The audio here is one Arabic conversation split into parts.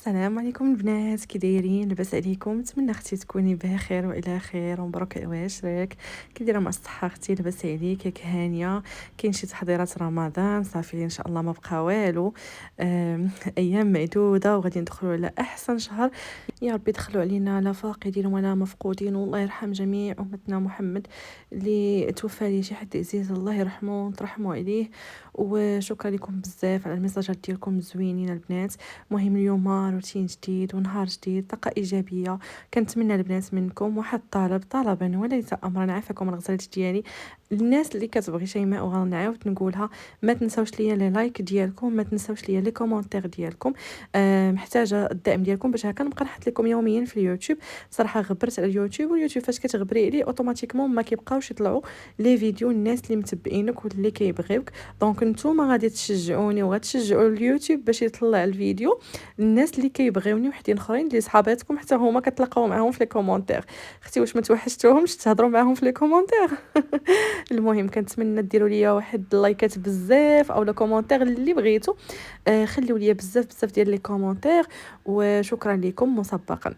السلام عليكم البنات، كي دايرين؟ لاباس عليكم؟ نتمنى اختي تكوني بخير والى خير ومبروك عواشرك. كي دايره مع الصحه اختي؟ لاباس عليك؟ ياك هانيه؟ كاين شي تحضيرات رمضان؟ صافي ان شاء الله ما بقى والو. ايام معدوده وغادي ندخلوا على احسن شهر. يا ربي دخلوا علينا لا فاقدين ولا مفقودين، والله يرحم جميع امتنا محمد اللي توفى لي شي حد عزيز، الله يرحمه وترحموا عليه. وشكرا لكم بزاف على الميساجات ديالكم زوينين البنات. مهم اليوم روتين جديد ونهار جديد، طاقة إيجابية. كنتمنى البنات منكم واحد طلبا وليس أمرا، عافاكم الغزالة ديالي. الناس اللي كتبغي شيماء وغنعاود نقولها، ما تنساوش ليا لي لايك ديالكم، ما تنساوش ليا لي كومونتير ديالكم. محتاجه الدعم ديالكم باش هكا نبقى نحط لكم يوميا في اليوتيوب. صراحه غبرت على اليوتيوب، واليوتيوب فاش كتغبري عليه اوتوماتيكمون ما كيبقاوش يطلعوا لي فيديو الناس اللي متبعينك واللي كيبغيوك. دونك نتوما غادي تشجعوني وغتشجعوا اليوتيوب باش يطلع الفيديو الناس اللي كيبغيوني، وحدين اخرين اللي صحاباتكم حتى هما كتلاقاو معاهم في لي كومونتير. اختي واش ما توحشتوهمش تهضروا معاهم في لي كومونتير؟ المهم كنتمنى ديروا ليا واحد اللايكات بزاف او لو كومونتير اللي بغيتو. خليو ليا بزاف بزاف ديال لي كومونتير، وشكرا لكم مسبقا.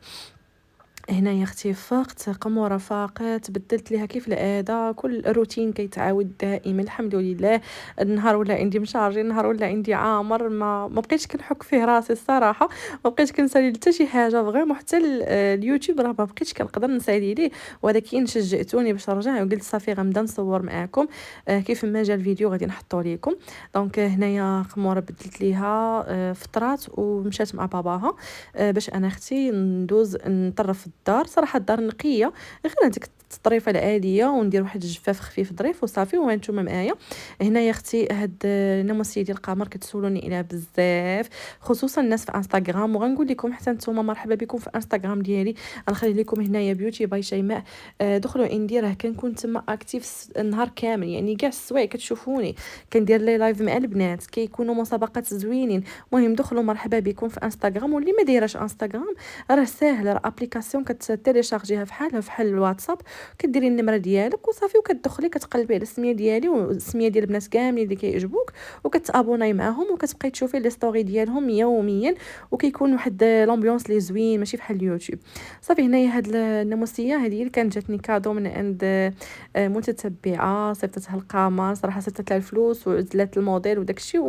هنايا اختي فقت قمورة فاقت، بدلت ليها كيف العاده، كل روتين كيتعاود دائما الحمد لله. النهار ولا عندي مشارجي، النهار ولا عندي عامر، ما بقيتش كنحك فيه راسي الصراحه. ما بقيتش كنسالي حتى شي حاجه فريمون، حتى اليوتيوب راه ما بقيتش كنقدر نسالي ليه. ولكن شجعتوني باش نرجع وقلت صافي غنبدا نصور معاكم. كيف ما جا الفيديو غادي نحطو ليكم. دونك هنايا قموره بدلت ليها فطرات ومشات مع باباها. باش انا اختي ندوز نطرف الدار. صراحه الدار نقيه، غير هذيك الطريفه العاديه، وندير واحد الجفاف خفيف ظريف وصافي. وانتم معايا هنايا اختي هاد الناموسيه ديال القمر كتسولوني عليها بزاف، خصوصا الناس في انستغرام. وغنقول لكم حتى نتوما مرحبا بكم في انستغرام ديالي. غنخلي لكم هنايا بيوتي باي شيماء. دخلوا عندي، راه كنكون تما اكتيف النهار كامل، يعني كاع السوايع كتشوفوني كندير لي لايف مع البنات، كيكونوا مسابقات زوينين. المهم دخلوا مرحبا بكم في انستغرام. واللي ما دايراش انستغرام راه ساهل، راه ابليكاسيون كتيليشارجيها فحال الواتساب. كديري النمره ديالك وصافي، وكتدخلي كتقلبي على السميه ديالي والسميه ديال البنات كاملين اللي كيعجبوك، وكتابوناي معاهم وكتبقاي تشوفي لي ستوري ديالهم يوميا. وكيكون واحد لامبيونس لي زوين ماشي بحال اليوتيوب. صافي هنايا هاد الناموسيه هذه اللي كانت جاتني كادو من عند متتبعه صيفطتها القمر. صراحه صيفطت لها الفلوس وعزلات الموديل وداكشي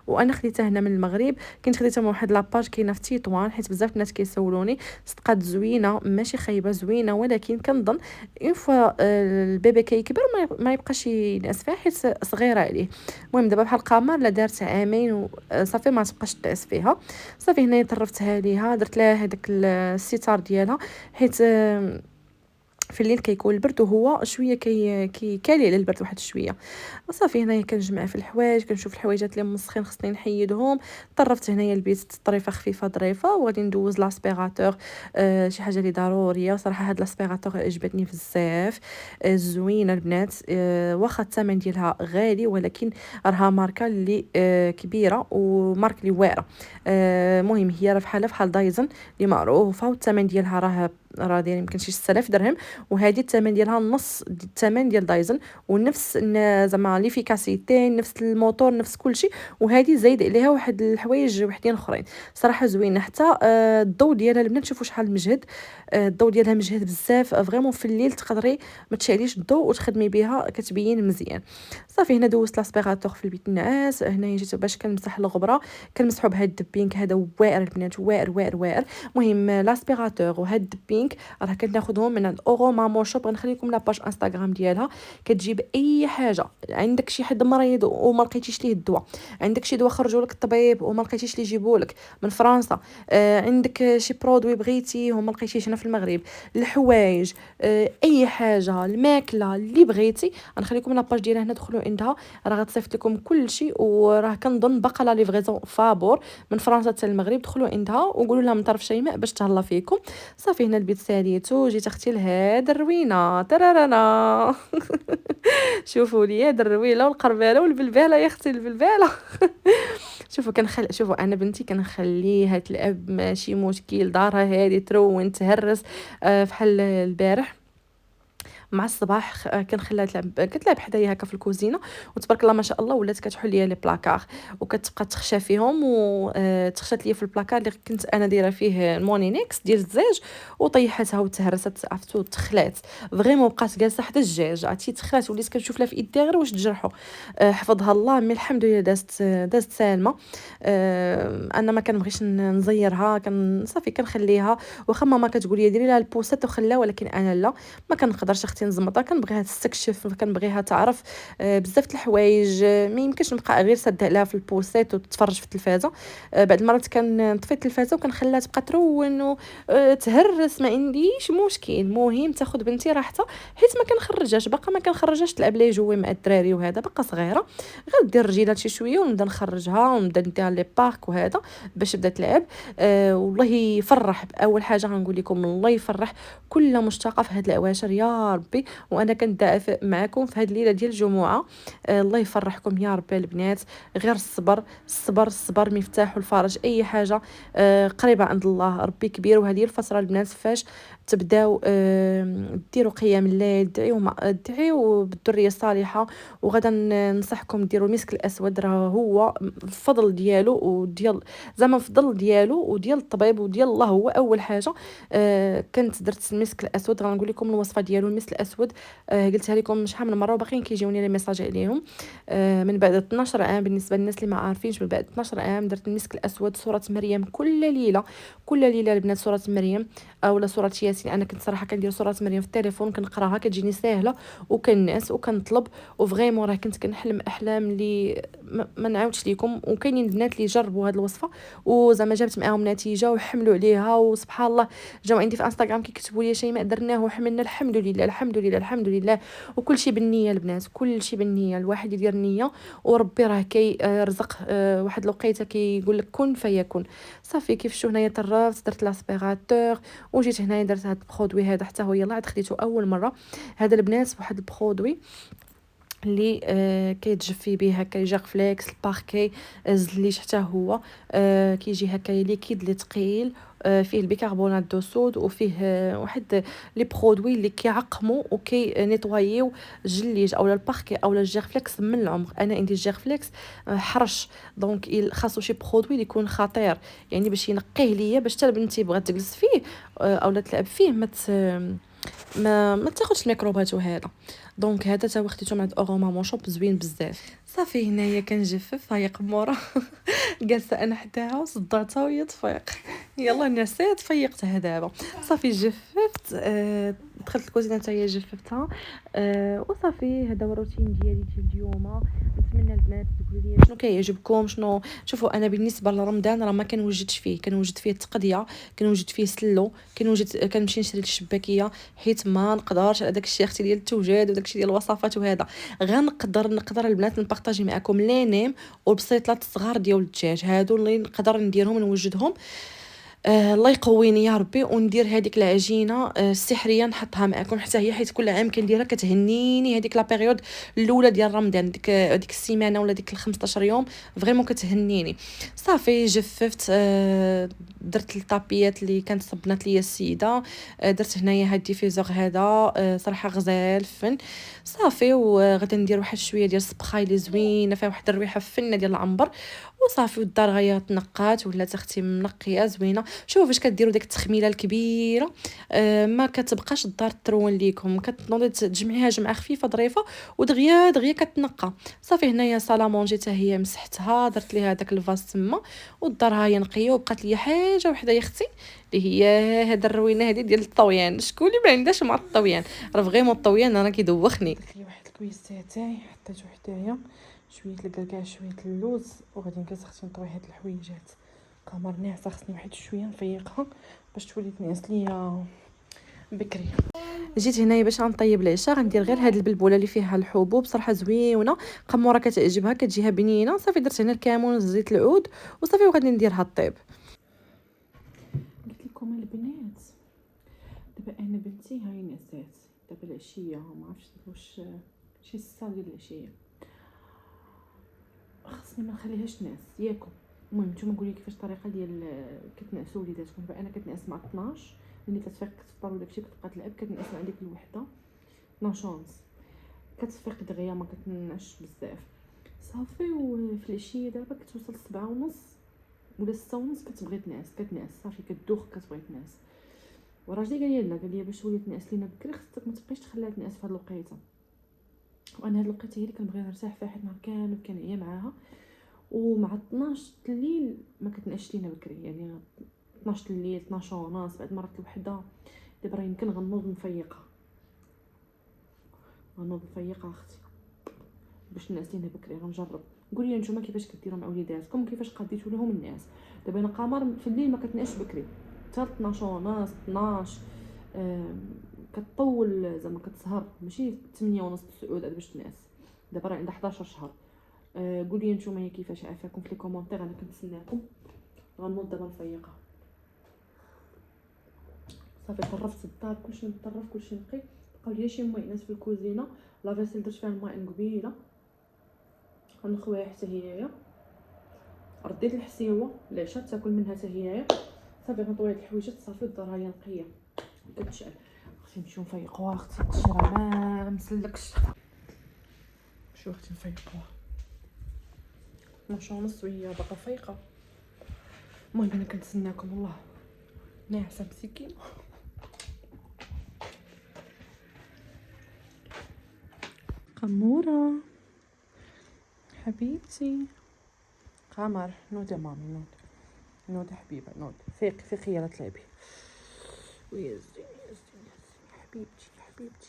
وانا خديتها هنا من المغرب. كنت خديتها من واحد لاباج كاينه في تطوان، حيت بزاف الناس كيسولوني. صدقات زوينه ماشي خايبه، زوينه. ولكن كنظن اون فوا البيبي كيكبر ما يبقاش ينعس فيها حيت صغيره عليه. المهم دابا بحال القمر لا دارت عامين وصافي ما تبقاش تعس فيها. صافي هنا طرفتها ليها، درت لها هذاك الستار ديالها، حيت في الليل كيكون البرد وهو شويه كالي على البرد واحد شويه. وصافي هنايا كنجمع في الحوايج، كنشوف الحوايجات اللي مسخين خصني نحيدهم. طرفت هنايا البيت طريفه خفيفه ظريفه، وغادي ندوز لاسبيراتور. شي حاجه اللي ضروريه صراحه. هاد لاسبيراتور عجبتني بزاف. زوينه البنات. واخا الثمن ديالها غالي، ولكن راها ماركه اللي كبيره ومارك اللي واعره. المهم هي راه بحال دايزن اللي معروفه، والثمن ديالها راه داير يمكن شي 6000 درهم. وهذه الثمن ديالها نص الثمن ديال دايزن، ونفس زعما ليفيكاسيتي، نفس الموتور، نفس كلشي. وهذه زايد عليها واحد الحوايج وحدين اخرين. صراحه زوينه. حتى الضوء ديالها البنات شوفوا شحال مجهد. الضوء ديالها مجهد بزاف فريمون. في الليل تقدري ما تشعليش الضوء وتخدمي بها كتبين مزيان. صافي هنا دوزت لاسبيراتور في البيت النعاس. هنا جيت باش كنمسح الغبره، كنمسحو بهاد الدبينك هذا واعر البنات، واعر واعر واعر. المهم لاسبيراتور وهاد الدبينك راه كناخذهم من عند اورو مامو شوب. غنخلي لكم لاباج انستغرام ديالها. كتجيب اي حاجه، عندك شي حد مريض وما لقيتيش ليه الدواء، عندك شي دواء خرجوا لك الطبيب وما لقيتيش ليه يجيبوا لك من فرنسا، عندك شي برودوي بغيتي وما لقيتيش هنا في المغرب، الحوايج، اي حاجه، الماكله اللي بغيتي. غنخليكم لاباج ديالها هنا، دخلوا عندها. راه غتصيفط لكم كل شيء. وراه كنظن باقا لا ليفريزون فابور من فرنسا حتى المغرب. دخلوا عندها وقولوا لها من طرف شيماء باش تهلا فيكم. صافي هنا البيت ساليتو. جيت اختي لهاد الروينه ترارانا. شوفوا لي هاد الرويله والقرباله والبلباله يا اختي البلباله. شوفوا انا بنتي كنخليها تلعب ماشي مشكل، دارها هادي ترون تهرس. فحال البارح مع الصباح كنخليها كتلعب حدايا هكا في الكوزينه، وتبارك الله ما شاء الله ولات كتحل ليا لي بلاكار وكتبقى تخشى فيهم، تخشات ليا في البلاكار اللي كنت انا دايره فيه المونينيكس ديال الزاج، وطيحتها وتهرست عرفتو تخلات فريمون، بقات جالسه حدا الدجاج عرفتي تخلات، وليت كنشوف لها في ايدي غير واش تجرحوا. حفظها الله، مي الحمد لله دازت سالمه. انا ما كنبغيش نزيرها، صافي كنخليها، واخا ماما كتقول لي ديري لها البوسات وخليها، ولكن انا لا، ما كنقدرش اختي نزمطها، كنبغيها تستكشف، كنبغيها تعرف بزاف د الحوايج. ما يمكنش نبقى غير ساده لها في البوسات وتتفرج في التلفازه. بعض المرات كنطفي التلفازه وكنخليها تبقى ترون وتهرس، ما عنديش مشكل، المهم تاخذ بنتي راحتها، حيت ما كنخرجهاش باقا، ما كنخرجهاش تلعب لي جوي مع الدراري وهذا، باقا صغيره، غير دير رجيلات شي شويه ونبدا نخرجها ونبدا نديها لي بارك وهذا باش تبدا تلعب. والله يفرح، اول حاجه غنقول لكم الله يفرح كل مشتاقه في هاد الاواشر يا ربي، وانا كندافع معكم في هاد الليله ديال الجمعه. الله يفرحكم يا ربي البنات، غير الصبر الصبر الصبر مفتاح الفرج، اي حاجه قريبه عند الله ربي كبير. وهذه الفتره البنات فاش تبداو ديروا قيام الليل، دعيو بالذريه الصالحه، وغدا ننصحكم ديروا المسك الاسود، راه هو الفضل ديالو وديال زعما الفضل ديالو وديال الطبيب وديال الله هو اول حاجه. كنت درت المسك الاسود، غنقول لكم الوصفه ديالو. المسك الاسود قلتها لكم شحال من مره وباقيين كيجيوني لي ميساج عليهم. من بعد 12 عام، بالنسبه للناس اللي ما عارفينش، من بعد 12 عام درت المسك الاسود سوره مريم كل ليله، كل ليله البنات سوره مريم اولا سوره ياسين. انا كنت صراحه كندير سوره مريم في التليفون كنقراها، كتجيني ساهله وكنعس وكنطلب، وفريمون راه كنت كنحلم احلام اللي ما نعاودش لكم. وكاينين البنات اللي جربوا هذه الوصفه وزعما جابت معاهم نتيجه وحملوا عليها، وسبحان الله جاو عندي في انستغرام كيكتبوا لي شيماء درناه وحملنا، الحمد لله الحمد لله الحمد لله. وكل شيء بالنيه البنات، كل شيء بالنيه، الواحد يدير نيه وربي راه كيرزق. واحد الوقيته كيقول لك كن فيكون. صافي كيف شو هنايا طرفت درت لاسبيراتور وجيت هنايا درت هذا البرودوي هذا، حتى هو يلاه خديته اول مره. هذا البنات واحد البرودوي اللي كيتجفي به هكا جاك فليكس الباركي زليش حتى هو كيجي هكا ليكيد لي ثقيل، فيه البيكربونات دو صود، وفيه واحد لي برودوي اللي كيعقموا وكي نيطوايو الجليج اولا الباركي اولا الجير فليكس من العمر. انا عندي الجير فليكس حرش، دونك خاصو شي برودوي اللي يكون خطير، يعني باش ينقيه ليا، باش حتى بنتي بغات تجلس فيه اولا تلعب فيه ما تاخذش الميكروبات وهذا. دونك هذا تا خديته من عند اوروما مون شوب، زوين بزاف. صافي هنايا كنجفف، هاي قموره جالسه انا حداها وصدعتها وهي تفيق. يلا نسيت فيقتها دابا. صافي جففت، دخلت الكوزينه حتى هي جففتها. وصافي هذا هو الروتين ديالي ديال اليوم. نتمنى البنات تقولوا لي شنو كيعجبكم شنو. شوفوا انا بالنسبه لرمضان راه ما كنوجدش فيه، كنوجد فيه التقضيه، كنوجد فيه سلو، كنمشي نشري الشباكيه، حيت ما نقدرش على داك الشيء اختي ديال التوجاد وداك الشيء ديال الوصفات وهذا. غنقدر البنات نبارطاجي معكم لي نيم والبسيطات الصغار ديال الدجاج، هادو اللي نقدر نديرهم نوجدهم. الله يقويني يا ربي، وندير هذيك العجينه السحريه نحطها معكم حتى هي، حيت كل عام كنديرها كتهنيني هذيك لا بيريود الاولى ديال رمضان، ديك السيمانه ولا ديك ال 15 يوم فريمون كتهنيني. صافي جففت، درت الطابيات اللي كانت صبنات ليا السيده، درت هنايا هاد الديفيزور هذا صراحه غزال فن. صافي وغادي ندير واحد شويه ديال السبخاي اللي زوينه فيها واحد الريحه فنه ديال العنبر. وصافي والدار غيا تنقات ولات اختي منقيه زوينه. شوفوا فاش كديروا ديك التخميله الكبيره ما كتبقاش الدار ترون ليكم، كتنوضي تجمعيها جمعه خفيفه ظريفه ودغيا دغيا كتنقى. صافي هنايا صالامونجي حتى هي مسحتها، درت ليها داك الفاز تما، والدار ها هي نقيه. وبقات لي حاجه وحده يا اختي اللي هي هاد الروينه هذه ديال الطويان. شكون اللي ما عندهاش مع الطويان؟ راه فريمون الطويان انا كيدوخني. لي واحد الكويس تاعي حطيته حدايا، شويه الكركاع شويه اللوز، وغادي نكاس اختي نطوي هاد الحويجات. قمر ناعسه خصني واحد شويه نفيقها باش تولي تنعس ليا بكري. جيت هنايا باش غنطيب العشاء، غندير غير هاد البلبوله اللي فيها الحبوب صراحه زوينه، قموره كتعجبها كتجيها بنينه. صافي درت هنا الكمون زيت العود وصافي وغادي نديرها الطيب. قلت لكم البنات دابا انا بنتي هاي نعسات دابا العشيه، ما عرفتش واش شي 6 ديال العشيه، خصني ما نخليهاش تنعس ياكم. المهم نتوما قولي كيفاش الطريقه ديال كتنعسوا وليداتكم. دابا انا كتنعس مع 12 ملي كتفيق كتفطر وداكشي كتبقى تلعب، كتنعس مع ديك الوحده ناشونس. كتفيق دغيا ما كتنعش بزاف صافي. وفي العشيه دابا كتوصل 7:30 ولا 6:30 كتبغي كتنعس صافي كدوخ كتبغي تنعس. وراجلي قال لي لا، قال لي باش تولي تنعس لينا بكري خصك ما تبقيش تخليها تنعس في هاد الوقيته. وانا هاد الوقيته هي اللي كنبغي نرتاح فيها حيت نهار كامل كنعيا معاها. ومع 12 الليل ما كتنعش لينا بكري، يعني 12 الليل 12 ونص بعد مرات الوحده. دابا راه يمكن غنوض مفيقه اختي باش نعس لينا بكري. غنجرب. قولي لي نتوما كيفاش كديروا مع وليداتكم، كيفاش قضيتوا لهم النعاس. دابا انا قمر في الليل ما كتنعش بكري حتى 12 ونص 12. كطول زعما كتسهر ماشي 8 ونص 9 باش تنعس. دابا راه عندها 11 شهر. قولي لي نتوما كيفاش عافاكم في لي كومونتير، انا كنتسناكم. غنوض دابا نفيقها صافي. طرفت الدار كلشي مطرف كلشي نقي. بقاو ليا شي ماينات في الكوزينه، لا فيسيل درت فيها الماء قبيله غنخويها حتى هيايا. رديت الحسيوه العشاء تاكل منها حتى هيايا صافي. غنطوي هاد الحويجات صافي. الدار هي نقيه كتشعل. اختي نمشيو نفيقوها اختي، هادشي راه ما مسلكش. شو اختي نفيقوها 12:30 وهي باقا فايقه. المهم انا كنتسناكم والله ناعسه مسكينه. قموره حبيبتي قمر، نوضي مامي نوضي حبيبه نوضي. فيقي يلا تلعبي. ويزي حبيبتي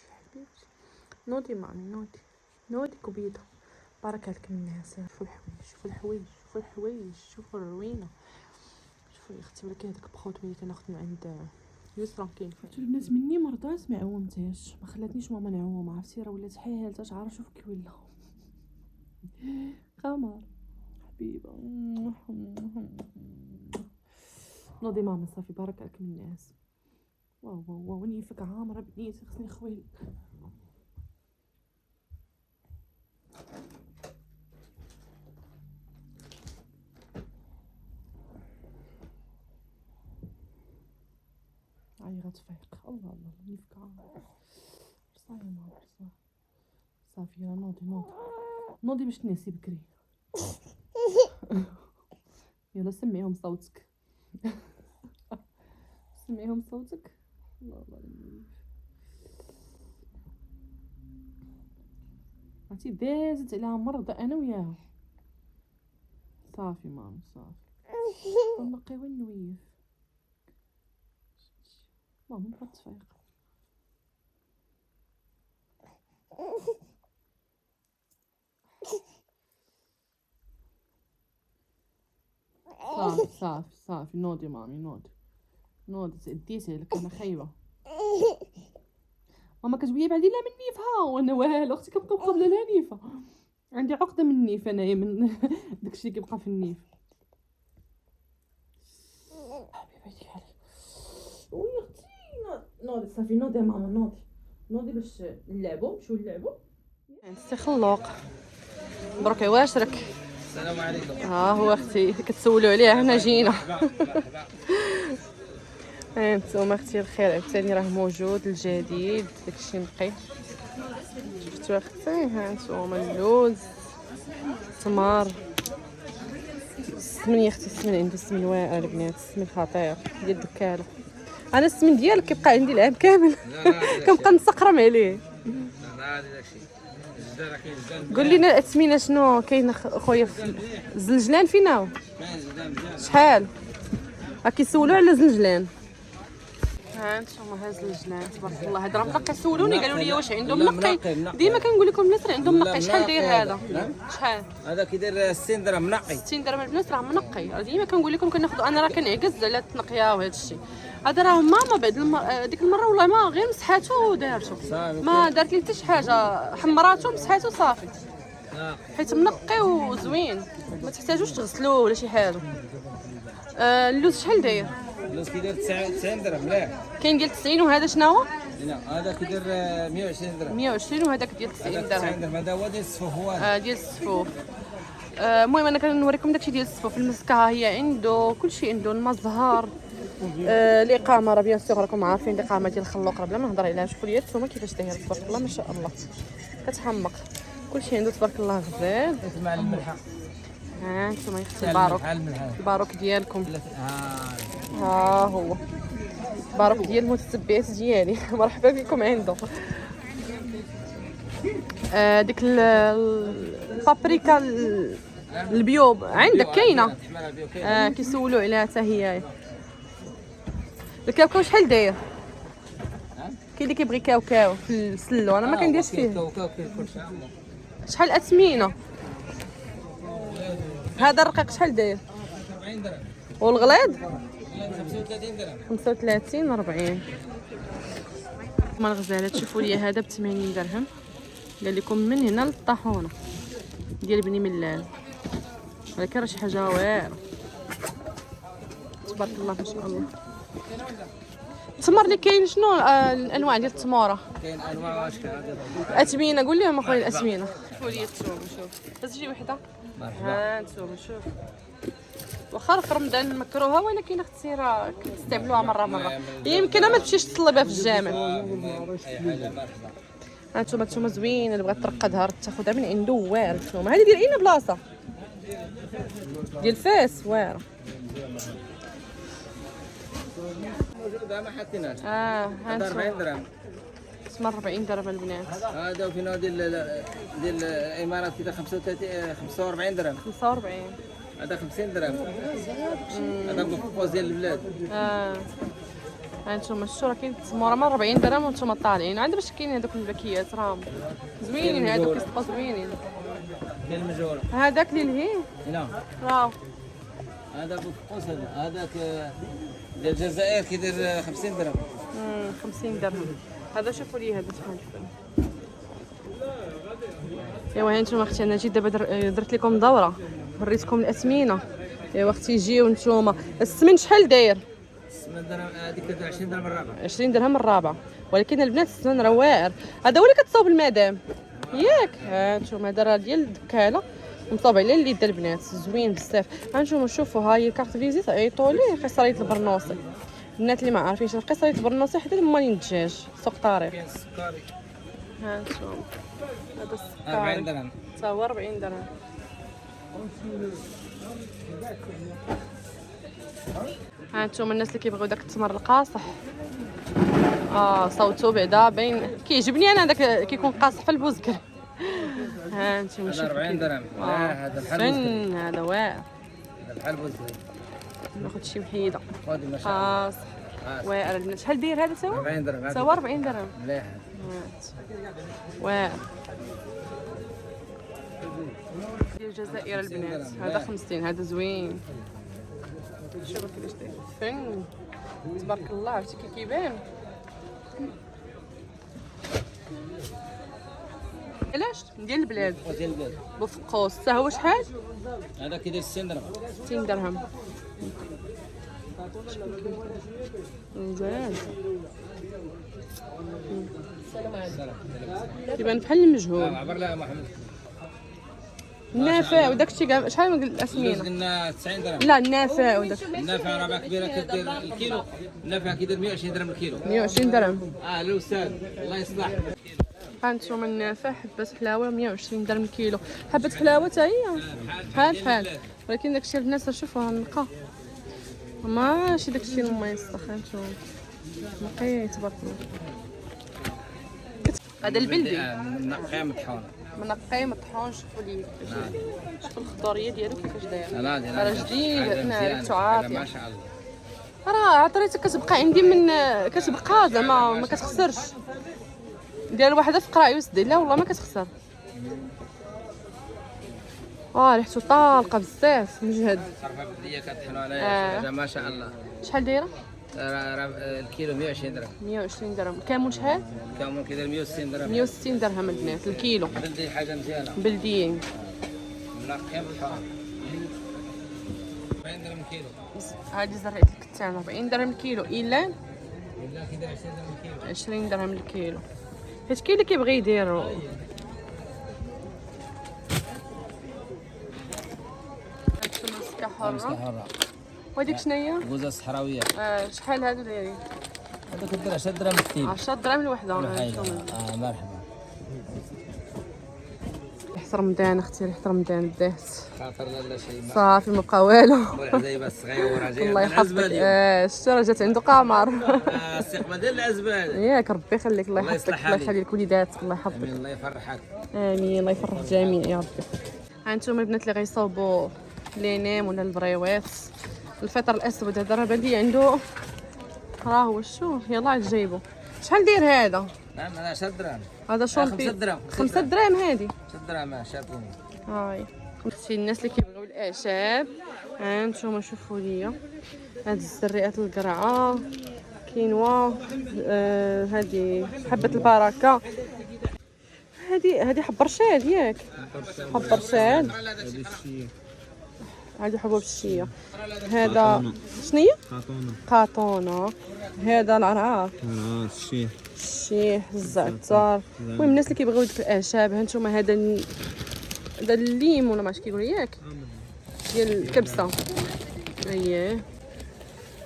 نوضي مامي نوضي كبيده. بارك عليك الناس. شوفوا الحوايج شوفوا الروينه. شوفوا يا اختي ولكن هذاك بخوت ملي كناخذ من عند يسرا كاين فاتو الناس مني مرضات ما عومتهاش، ما خلاتنيش ماما نعوم. عرفتي راه ولات حالتها تعرف. شوف كي ولا قمر حبيبه. نوضي ماما صافي. بارك عليك من الناس. واو نيفك عامره بنيتي خصني نخوي. غتفيق. الله نيفك عامره. صافي ماما صافي. يلا نوضي باش تنعسي بكري. يلا سمعيهم صوتك. سمعيهم صوتك. الله عرفتي دازت عليها مرضى انا وياها. صافي ماما صافي. نقيو النويف. ماما بقات تفيق. صافي نوضي مامي نوضي ديتي لك انا خايبه. ماما كتبغي بعدي لا من نيفها وانا والو. اختي كنبقى مقابله لها نيفه. عندي عقده من النيف انايا من داكشي اللي كيبقى في النيف. حبيبتي علي. وي اختي نوضي صافي. نوضي يا ماما نوضي باش نلعبوا نمشيو نلعبوا. سي خلوق مبروك عواشرك. السلام عليكم. ها هو اختي كتسولوا عليه هنا جينا. هانتوما اختي الخير عاوتاني راه موجود الجديد داكشي نقي. شفتوا اختي هانتوما اللوز التمر السمن. يا اختي السمن عندي السمن واعر البنات. السمن خطير ديال الدكاله. انا السمن ديالك كيبقى عندي العام كامل. كنبقى نسقرم عليه. قول لنا الثمينه شنو كاين خويا في الزنجلان فينا شحال كيسولوا على الزنجلان. ها انتما هاز الزنجلان تبارك الله. هذا راه منقي. سولوني قالوا لي واش عندهم منقي. ديما كنقول لكم الناس راه عندهم منقي. شحال داير هذا؟ شحال هذا كيدير 60 درهم منقي. 60 درهم البنات راه منقي. ديما كنقول لكم كناخذ. انا راه كنعكز على التنقيه وهذا الشيء. هذا راه ماما بعد ديك المره والله ما غير مسحاتو ودارتو. ما دارت لي حتى شي حاجه. حمراتو مسحاتو صافي. حيت منقي وزوين ما تحتاجوش تغسلوه ولا شي حاجه. اللوز شحال داير؟ اللوز كيدير 90 درهم. لا كاين ديال 90. وهذا شنو هو؟ لا هذا كيدير 120 درهم. 120 وهذاك ديال 90 درهم. هذا هو ديال الصفوف. هو ديال الصفوف. المهم انا كنوريكم داكشي ديال الصفوف. المسكه ها هي عنده كلشي. عنده الماء الزهر الاقامه راه بيان سيغ راكم عارفين الاقامه ديال الخلوق راه بلا ما نهضر عليها. شوفوا لي الثومه كيفاش دايره تبارك الله ما شاء الله كتحمق. كلشي عنده تبارك الله غزال. مع الملحه ها انتم اختي الباروك الباروك ديالكم ها هو الباروك ديال المتتبعات ديالي. مرحبا بكم عنده. ديك البابريكا البيو عندك كاينه. كيسولوا عليها حتى هي. الكاوكاو شحال داير؟ كاين اللي كيبغي كاوكاو في السلو انا ما كنديرش فيه. شحال اثمنه هذا الرقيق شحال داير؟ 40 درهم. والغليظ 35 درهم. 35 40. هما الغزالات شوفوا لي هذا ب 80 درهم. قال لكم من هنا للطاحونه ديال بني ملال. ولكن راه شي حاجه واعره تبارك الله ما شاء الله. التمر اللي كاين شنو الانواع ديال التموره؟ كاين انواع واشكال. اثمنه قول لهم اخويا الاثمنه. شوفوا لي الثوم شوف بس شي وحده. ها انتم شوف واخا في رمضان مكروهه ولكن اختي راه كنستعملوها مره يمكن ما تمشيش تصلي بها في الجامع. ها انتم زوينه اللي بغات ترقدها تاخذها من عنده واعر. الثومه هذه ديال اين بلاصه؟ ديال فاس واعره. موجوده ما حطيناش. ها انتم 40 درهم. اسمها 40 درهم البنات. هذا وفي نوع ديال الامارات كذا 45 درهم. 45 هذا 50 درهم. هذا بوز ديال البلاد. هانتوما شفتوا راه كاين التموره من 40 درهم وانتم طالعين عندنا باش كاين هذوك الباكيات راهم زوينين. هذوك كيصبحوا زوينين. كاين المجوره هذاك اللي لهي نعم راه هذا بوز. هذاك ديال الجزائر كيدير 50 درهم. 50 درهم. هذا شوفوا لي هذا شحال. ايوا هانتوما اختي انا جيت دابا درت لكم دوره وريتكم الاثمنه. ايوا اختي جيو نتوما. السمن شحال داير؟ السمن درهم هذيك 20 درهم الرابع. 20 درهم الرابع. ولكن البنات السمن راه واعر. هذا هو اللي كتصاوب المدام ياك. ها نتوما هذا راه ديال الدكاله مصاوب على اليد البنات زوين بزاف. ها نتوما شوفوا ها هي الكارت فيزيت عيطوا ليه قصريه البرنوصي. البنات اللي ما عارفينش قصريه البرنوصي حتى المالين الدجاج سوق طارق. كاين السكري. ها نتوما هذا السكري 40 درهم. تا هو 40 درهم. ها نتوما الناس اللي كيبغيو داك التمر القاصح صوتو بعدا باين كيعجبني انا داك كيكون قاصح في البوزكر. ها نتوما هذا 40 درهم. لا هذا بحال البوزكر هذا واعر. هذا بحال البوزكر. ناخذ شي وحيده خذي ما شاء الله. قاصح واعر البنات. شحال داير هذا سوا؟ 40 درهم. سوا 40 درهم. مليح. واعر ديال الجزائر البنات. هذا 50. هذا زوين. شوفوا كيفاش داير فن تبارك الله. عرفتي كي كيبان علاش ديال البلاد ديال البلاد. بفقوس. حتى هو شحال؟ هذا كيدير 60 درهم. 60 درهم. مزيان كيبان بحال المجهول. عبر لها محمد. النافع وداكشي كاع شحال من الاسمنه؟ قلنا 90 درهم. لا النافع وداك النافع ربع كبيره كدير الكيلو. النافع كيدير 120 درهم الكيلو. 120 درهم. الاستاذ الله يصلح. هانتوما النافع حبه حلاوه 120 درهم الكيلو. حبه حلاوه حتى هي بحال ولكن داكشي البنات شوفوها نقا ماشي داكشي الميسخ. هانتوما نقي تبارك الله. هذا البلدي نقي مطحون. منقي مطحون. شوفوا لي شوفوا الخضريه ديالو كيفاش دايره. راه راه جديد ريحتو عاطيه ما شاء الله. راه عطريتها كتبقى عندي من كتبقى زعما ما كتخسرش. ديال واحده في قراعي وسدي لا والله ما كتخسر. ريحتو طالقه بزاف مجهد. صرفه بديه كطحنوا عليها ما شاء الله. شحال دايره؟ الكيلو 120 درهم. 120 درهم. كامون شحال؟ كامون كيدير 160 درهم. 160 درهم البنات الكيلو. بلدي حاجه مزيانه. بلديين. منقيه مطحون. 40 درهم الكيلو. هذه زرعه الكتان 40 درهم الكيلو. الا كيدير 20 درهم الكيلو. 20 درهم الكيلو. حيت كاين اللي كيبغي يديرو. مسكه حره وهذيك شناهي؟ غوزه صحراويه. شحال هادو دايرين؟ هذا كدير 10 درهم كتيب. 10 دراهم الوحده. مرحبا. ريحة رمضان اختي، ريحة رمضان بدات. خاطر لا شيء صافي ما بقى والو. والعزايبه الصغيره جايه الله من العزبه يحفظك. اليوم. شتي راه جات عنده قمر. السقمه ديال العزبه. ياك ربي يخليك، الله الله يحفظك، يصلح الله عليك. يخلي لك وليداتك، الله يحفظك. امين الله يفرحك. امين الله يفرح الجميع يا ربي. ها انتم البنات اللي غيصاوبوا لينيم ولا البريوات، الفطر الاسود هذا راه بان لي عنده، راه هو شو يلاه عاد جايبو. شحال داير هذا؟ نعم هذا 10 دراهم. هذا شو 5 دراهم. 5 دراهم هذه. 6 دراهم شافوني. هاي شتي الناس اللي كيبغيو الاعشاب، ها انتم شوفوا ليا هاد الزريات القرعه، كينوا، هذه حبه البركه، هذه حب رشاد ياك، حب رشاد، هذه حبوب الشيه، هذا شنيا قاطونه، هذا العرعار، الشيح، الزعتر. المهم الناس اللي كيبغيو ديك الاعشاب، ها انتم هذا الليم ولا ما عرفتش كيقولوا ياك، ديال الكبسه، اييه،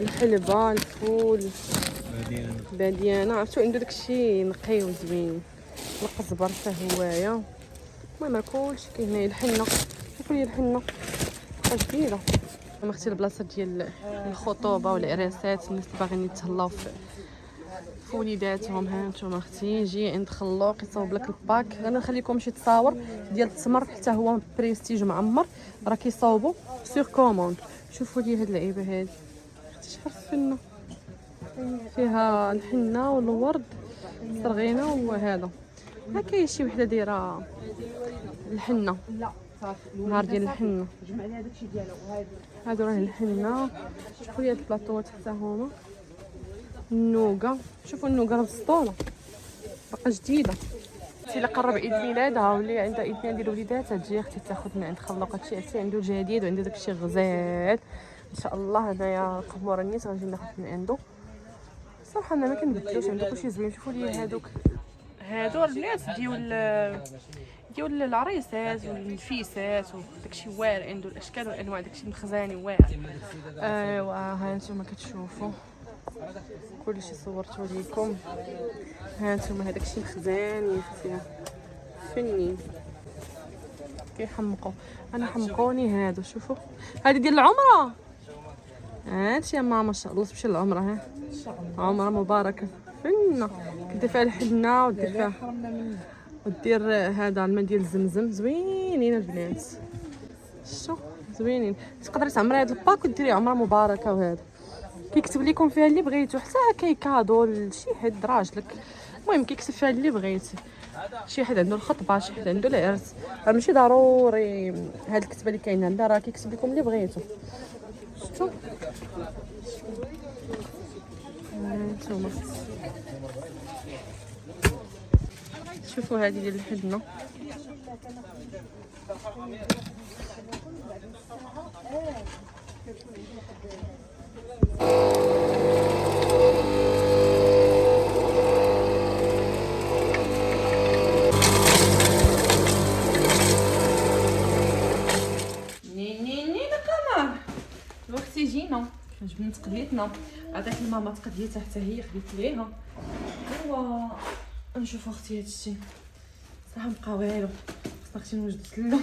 الحلبه، الفول، باديانه، عرفتو عنده داكشي نقي وزوين، القزبر حتى هوايا. المهم كلشي كاين هنايا. الحنه، شوفوا لي الحنه جديده. انا اختي البلاصه ديال الخطوبه والعراسات، الناس اللي باغيين يتهلاو في وليداتهم، ها نتوما اختي جي عند خلوق يصاوب لك الباك. انا نخليكم شي تصاور ديال التمر حتى هو بريستيج معمر، راه كيصاوبوا سور كوموند. شوفوا لي هاد اللعيبه هادي اختي شحال فنه، فيها الحنه والورد الصرغينه وهذا. ها كاين شي وحده دايره الحنه، نهار ديال الحنه، هادو راه الحنه. شوفوا لي هاد البلاطوات حتى هما النوغا، شوفوا النوغا راه مسطوله باقا جديده. اختي اللي قرب عيد ميلادها واللي عندها عيد ميلاد ديال وليداتها تجي اختي تاخذ من عند خلوق. هادشي عنده جديد وعنده داكشي غزال ان شاء الله. هنايا قبور النيت غنجي ناخذ من عنده. صراحه انا ما كنبدلوش، عنده كلشي زوين. شوفوا لي هادو البنات ديال العريسات والنفيسات وداكشي واعر، عنده الاشكال والانواع، داكشي مخزاني واعر. ايوا ها انتم كتشوفوا كلشي صورته ليكم. ها انتم هذاك الشيء مخزاني فيها فنين كيحمقوا. انا حمقوني هادو. شوفوا هذه ديال العمره، هادشي يا ماما ما شاء الله تمشي للعمره. ها عمره مباركه فنه، كدير فيها الحنه ودير هذا الماء ديال الزمزم. زوينين البنات، شو زوينين. تقدري تعمري هذا الباك وديري عمره مباركه. وهذا كيكتب لكم فيها اللي بغيتو، حتى كاين كادو لشي حد راجلك. المهم كيكتب فيها اللي بغيتي، شي حد عنده الخطبه، شي حد عنده العرس، راه ماشي ضروري هاد الكتبه اللي كاينه، لا راه كيكتب لكم اللي بغيتو. شفتوا هانتوما شوفوا هذه ديال الحنه. اختي جينا جبنا تقديتنا، عطيت لماما تقديتها حتى هي خديت ليها. ايوا نشوف اختي هادشي صراحه مبقى والو، خصنا اختي نوجدت له.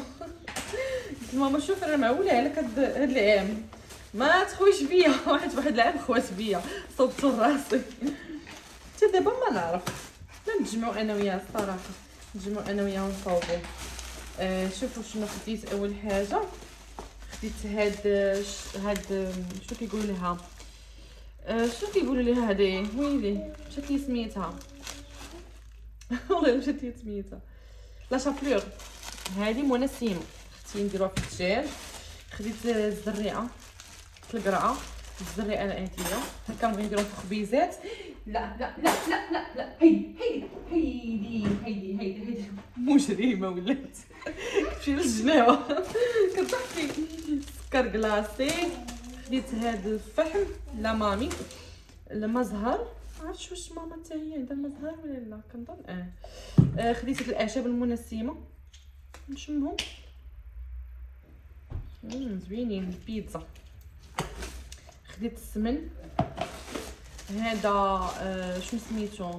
قلت لماما شوف انا معوله عليك هاد العام ما تخويش بيا. واحد العام خوات بيا صوبتو راسي. حتى دابا ما نعرف، لا نتجمعوا انا وياه الصراحه، نتجمعوا انا وياه ونصاوبوا. شوفوا شنو خديت. اول حاجه خديت هاد شو كيقولوا لها، شو كيقولوا لها هذه، ويلي مشات لي سميتها. والله مشات لي سميتها لا شابلور. هذه منسمه اختي نديروها في الدجاج. خديت الزريعه القرعه، الزريعه العاديه هكا نبغي نديروهم في خبيزات. لا لا لا لا لا لا، هيدي مجرمه ولات كتمشي للجناوه كتحكي. سكر كلاصي. خديت هاد الفحم لا مامي المزهر، عرفتش واش ماما حتى هي عندها المزهر ولا لا، كنظن خديت هاد الاعشاب المنسمه نشمهم زوينين. البيتزا خديت السمن هذا شنو سميتو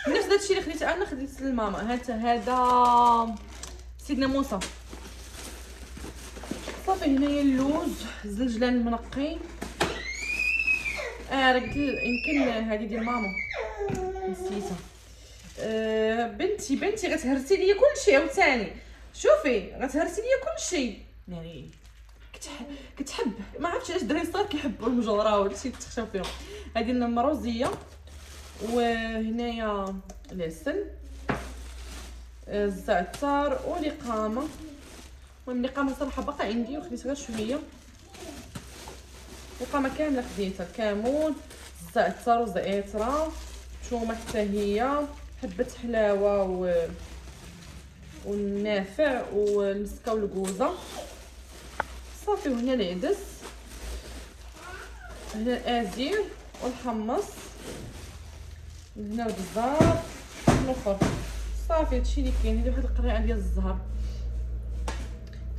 نفس داكشي اللي خديت انا خديت للماما. هذا سيدنا موسى. صافي هنايا اللوز الزنجلان المنقي. راه قلت يمكن هذه ديال ماما نسيتها. بنتي غتهرسي ليا كلشي عاوتاني. شوفي غتهرسي ليا كلشي يعني كتحب ما عرفتش علاش الدراري الصغار كيحبوا المجوره وداكشي تخشاو فيهم. هذه المروزيه وهنايا العسل الزعتر ولقامه. المهم لقامه صراحه باقا عندي وخديت غير شويه. لقامه كامله خديتها كمون الزعتر وزعتره تومه حتى هي حبه حلاوه والنافع والمسكه والكوزه. صافي وهنا العدس هنا الازير والحمص هنا البزار الاخر. صافي هادشي اللي كاين. هادي واحد القريعه ديال الزهر.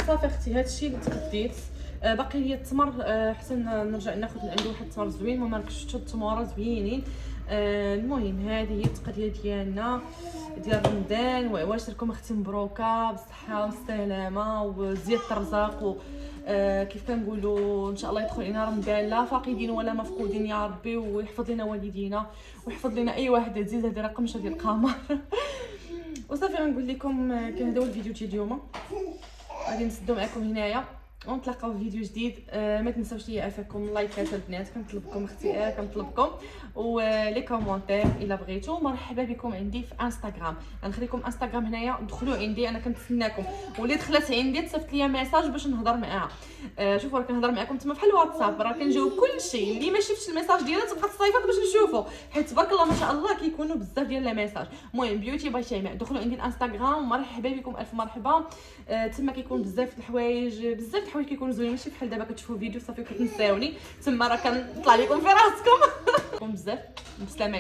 صافي اختي هادشي اللي تغديت. باقي لي التمر حتى نرجع ناخذ من عنده واحد التمر زوين. المهم راك شفتوا التموره زوينين. المهم هذه هي التقضيه ديالنا ديال رمضان. وعواشركم اختي مبروكه بالصحه والسلامه وزياده الرزاق كيف كنقولوا ان شاء الله يدخل علينا رمضان لا فاقدين ولا مفقودين يا ربي، ويحفظ لنا والدينا ويحفظ لنا اي واحد عزيز. هذه رقمشه ديال القمر. وصافي غنقول لكم كان هذا هو الفيديو ديال اليوم. غادي نسدو معكم هنايا ونتلاقاو في فيديو جديد. ما تنساوش ليا عافاكم لايكات البنات كنطلبكم اختي كنطلبكم ولي كومونتير الا بغيتو. مرحبا بكم عندي في انستغرام. غنخليكم انستغرام هنايا دخلوا عندي انا كنتسناكم. واللي دخلت عندي تصيفط ليا ميساج باش نهضر معاها. شوفوا راه كنهضر معكم تما بحال الواتساب راه كنجاوب كلشي. اللي ما شفتش الميساج ديالها تبقى تصيفط باش نشوفو حيت تبارك الله ما شاء الله كيكونوا بزاف ديال لي ميساج. المهم بيوتي باي شيماء دخلوا عندي الانستغرام. مرحبا بكم الف مرحبا. تما كيكون بزاف الحوايج كيكونوا زوينين ماشي بحال دابا كتشوفوا فيديو صافي كتنساوني. تما راه كنطلع لكم في راسكم. بزاف بسلامه.